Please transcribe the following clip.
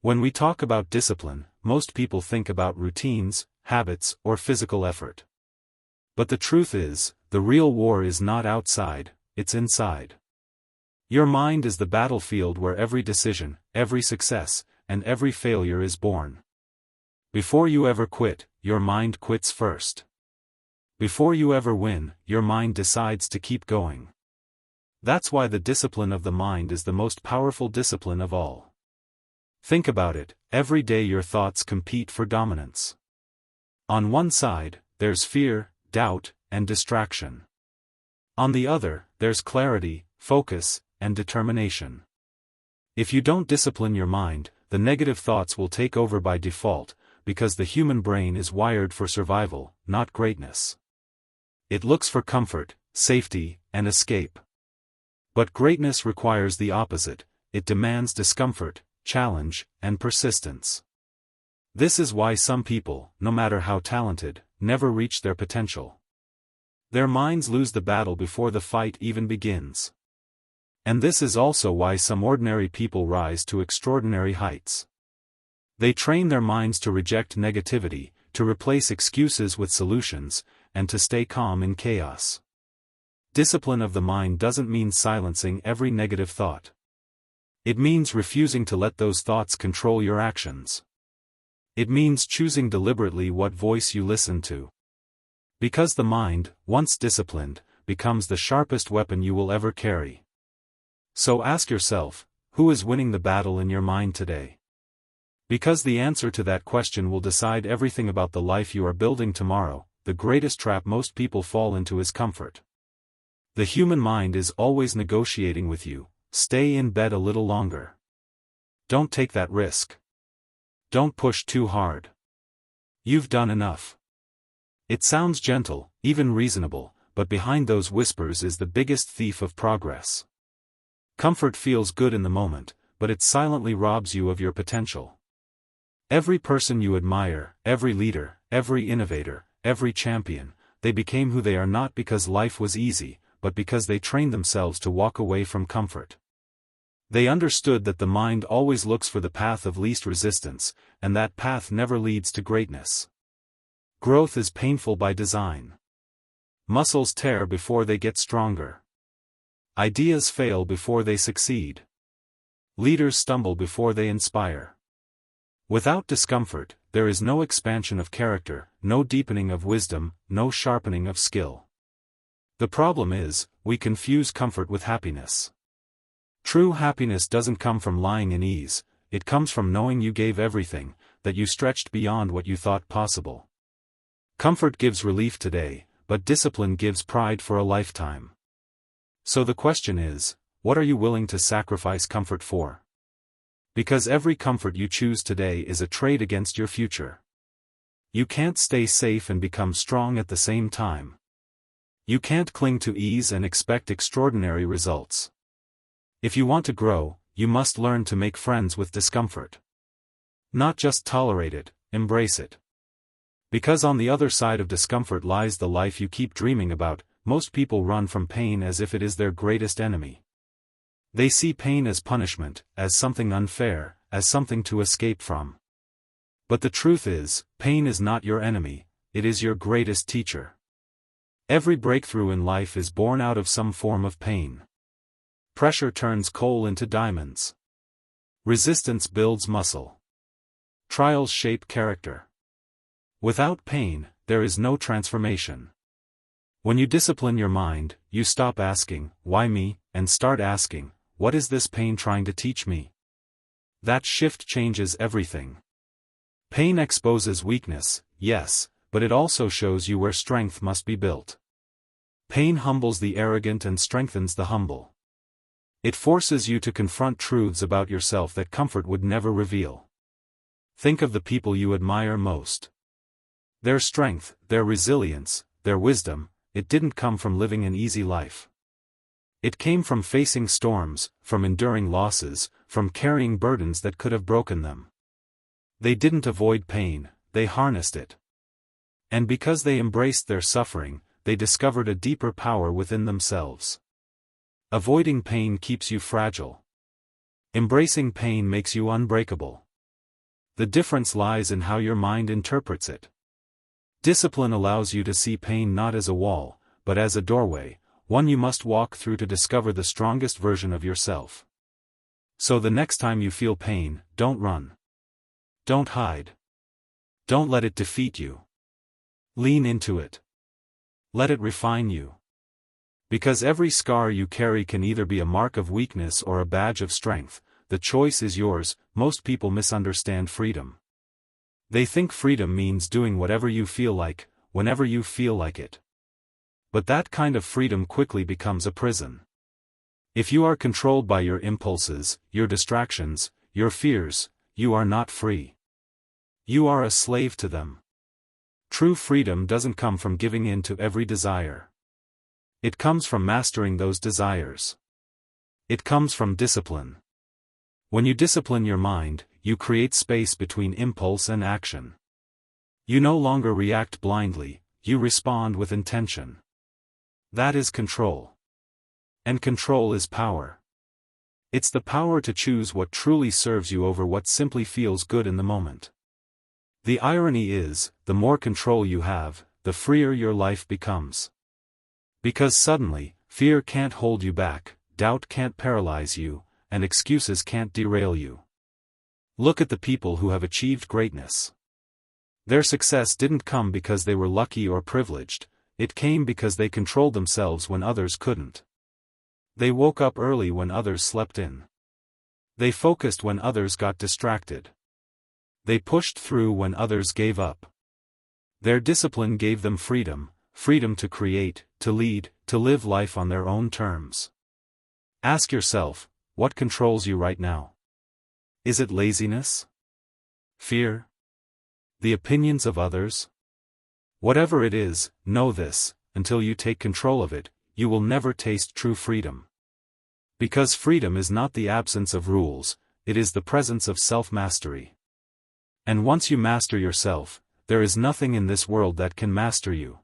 When we talk about discipline, most people think about routines, habits, or physical effort. But the truth is, the real war is not outside, it's inside. Your mind is the battlefield where every decision, every success, and every failure is born. Before you ever quit, your mind quits first. Before you ever win, your mind decides to keep going. That's why the discipline of the mind is the most powerful discipline of all. Think about it, every day your thoughts compete for dominance. On one side, there's fear, doubt, and distraction. On the other, there's clarity, focus, and determination. If you don't discipline your mind, the negative thoughts will take over by default, because the human brain is wired for survival, not greatness. It looks for comfort, safety, and escape. But greatness requires the opposite, it demands discomfort, challenge, and persistence. This is why some people, no matter how talented, never reach their potential. Their minds lose the battle before the fight even begins. And this is also why some ordinary people rise to extraordinary heights. They train their minds to reject negativity, to replace excuses with solutions, and to stay calm in chaos. Discipline of the mind doesn't mean silencing every negative thought. It means refusing to let those thoughts control your actions. It means choosing deliberately what voice you listen to. Because the mind, once disciplined, becomes the sharpest weapon you will ever carry. So ask yourself, who is winning the battle in your mind today? Because the answer to that question will decide everything about the life you are building tomorrow. The greatest trap most people fall into is comfort. The human mind is always negotiating with you, stay in bed a little longer. Don't take that risk. Don't push too hard. You've done enough. It sounds gentle, even reasonable, but behind those whispers is the biggest thief of progress. Comfort feels good in the moment, but it silently robs you of your potential. Every person you admire, every leader, every innovator, every champion, they became who they are not because life was easy, but because they trained themselves to walk away from comfort. They understood that the mind always looks for the path of least resistance, and that path never leads to greatness. Growth is painful by design. Muscles tear before they get stronger. Ideas fail before they succeed. Leaders stumble before they inspire. Without discomfort, there is no expansion of character, no deepening of wisdom, no sharpening of skill. The problem is, we confuse comfort with happiness. True happiness doesn't come from lying in ease, it comes from knowing you gave everything, that you stretched beyond what you thought possible. Comfort gives relief today, but discipline gives pride for a lifetime. So the question is, what are you willing to sacrifice comfort for? Because every comfort you choose today is a trade against your future. You can't stay safe and become strong at the same time. You can't cling to ease and expect extraordinary results. If you want to grow, you must learn to make friends with discomfort. Not just tolerate it, embrace it. Because on the other side of discomfort lies the life you keep dreaming about. Most people run from pain as if it is their greatest enemy. They see pain as punishment, as something unfair, as something to escape from. But the truth is, pain is not your enemy, it is your greatest teacher. Every breakthrough in life is born out of some form of pain. Pressure turns coal into diamonds. Resistance builds muscle. Trials shape character. Without pain, there is no transformation. When you discipline your mind, you stop asking, why me, and start asking, what is this pain trying to teach me? That shift changes everything. Pain exposes weakness, yes, but it also shows you where strength must be built. Pain humbles the arrogant and strengthens the humble. It forces you to confront truths about yourself that comfort would never reveal. Think of the people you admire most. Their strength, their resilience, their wisdom, it didn't come from living an easy life. It came from facing storms, from enduring losses, from carrying burdens that could have broken them. They didn't avoid pain, they harnessed it. And because they embraced their suffering, they discovered a deeper power within themselves. Avoiding pain keeps you fragile. Embracing pain makes you unbreakable. The difference lies in how your mind interprets it. Discipline allows you to see pain not as a wall, but as a doorway, one you must walk through to discover the strongest version of yourself. So the next time you feel pain, don't run. Don't hide. Don't let it defeat you. Lean into it. Let it refine you. Because every scar you carry can either be a mark of weakness or a badge of strength. The choice is yours. Most people misunderstand freedom. They think freedom means doing whatever you feel like, whenever you feel like it. But that kind of freedom quickly becomes a prison. If you are controlled by your impulses, your distractions, your fears, you are not free. You are a slave to them. True freedom doesn't come from giving in to every desire. It comes from mastering those desires. It comes from discipline. When you discipline your mind, you create space between impulse and action. You no longer react blindly, you respond with intention. That is control. And control is power. It's the power to choose what truly serves you over what simply feels good in the moment. The irony is, the more control you have, the freer your life becomes. Because suddenly, fear can't hold you back, doubt can't paralyze you, and excuses can't derail you. Look at the people who have achieved greatness. Their success didn't come because they were lucky or privileged, it came because they controlled themselves when others couldn't. They woke up early when others slept in. They focused when others got distracted. They pushed through when others gave up. Their discipline gave them freedom, freedom to create, to lead, to live life on their own terms. Ask yourself, what controls you right now? Is it laziness? Fear? The opinions of others? Whatever it is, know this, until you take control of it, you will never taste true freedom. Because freedom is not the absence of rules, it is the presence of self-mastery. And once you master yourself, there is nothing in this world that can master you.